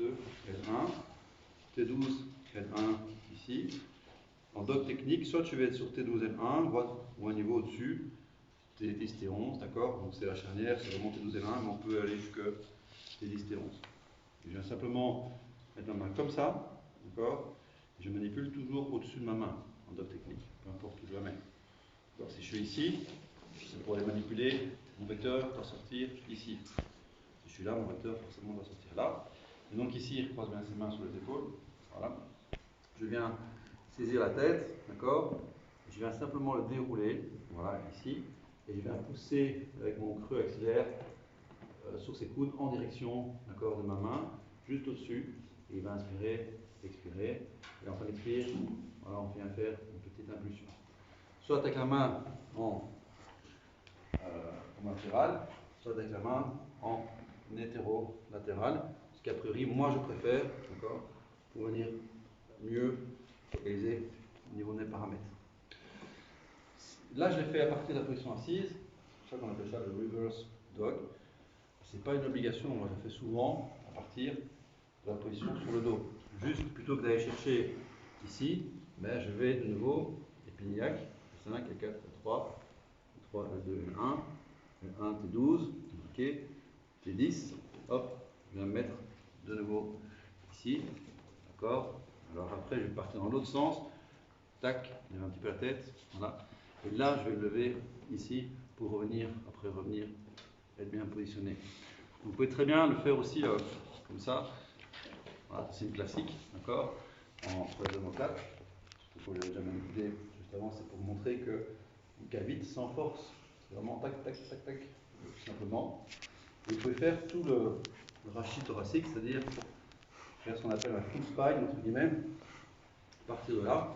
T2, L1, T12, L1 ici. En dog technique, soit tu vas être sur T12, L1 ou un niveau au-dessus, T10, T11, d'accord? Donc c'est la charnière, c'est vraiment T12, L1, mais on peut aller jusque T10, T11. Et je viens simplement mettre ma main comme ça, d'accord? Je manipule toujours au-dessus de ma main en dog technique, peu importe où je la mets. Alors, si je suis ici, c'est pour les manipuler, mon vecteur doit sortir ici. Si je suis là, mon vecteur forcément doit sortir là. Et donc ici, il repose bien ses mains sur les épaules. Voilà. Je viens saisir la tête, d'accord? Je viens simplement le dérouler, voilà, ici. Et je viens pousser avec mon creux axillaire sur ses coudes en direction, d'accord, de ma main, juste au-dessus. Et il va inspirer, expirer. Et enfin, l'expire, voilà, on vient faire une petite impulsion. Soit avec la main en latéral, soit avec la main en hétéro-latéral, ce qu'a priori, moi je préfère, d'accord, pour venir mieux focaliser au niveau des paramètres. Là, je l'ai fait à partir de la position assise, c'est pour ça qu'on appelle ça le reverse dog. Ce n'est pas une obligation, moi je le fais souvent à partir de la position sur le dos. Juste plutôt que d'aller chercher ici, mais je vais de nouveau, épiniaque, T5, T4, T3, T3, T2, T1, T1, T12, ok, T10, hop, je viens me mettre de nouveau ici, d'accord. Alors après, je vais partir dans l'autre sens, tac, je lève un petit peu la tête, voilà. Et là, je vais le lever ici pour revenir, après revenir, être bien positionné. Vous pouvez très bien le faire aussi comme ça. Voilà, c'est une classique, d'accord, en 3 4. Ce que j'ai déjà manipulé juste avant, c'est pour vous montrer que on cavite sans force. C'est vraiment tac, tac, tac, tac, tout simplement. Et vous pouvez faire tout le rachis thoracique, c'est-à-dire faire ce qu'on appelle un full spine, entre guillemets. À partir de là,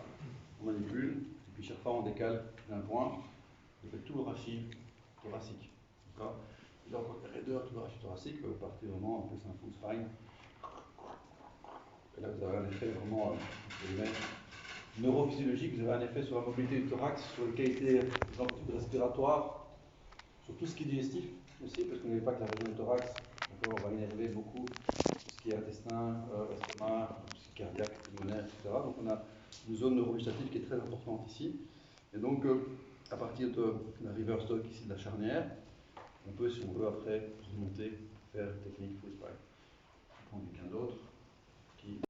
on manipule, et puis chaque fois on décale d'un point, on fait tout le rachis thoracique. D'accord. Et donc, raideur, tout le rachis thoracique, vous partez vraiment, en plus un full spine. Et là, vous avez un effet vraiment neurophysiologique, vous avez un effet sur la mobilité du thorax, sur la qualité des amplitudes respiratoires, sur tout ce qui est digestif aussi, parce qu'on n'est pas que la région du thorax, on va innerver beaucoup tout ce qui est intestin, estomac, tout ce qui est cardiaque, pulmonaire, etc. Donc on a une zone neurovégétative qui est très importante ici. Et donc, à partir de la reverse dog ici de la charnière, on peut, si on veut, après remonter, faire technique full spine. Je prends quelqu'un d'autre qui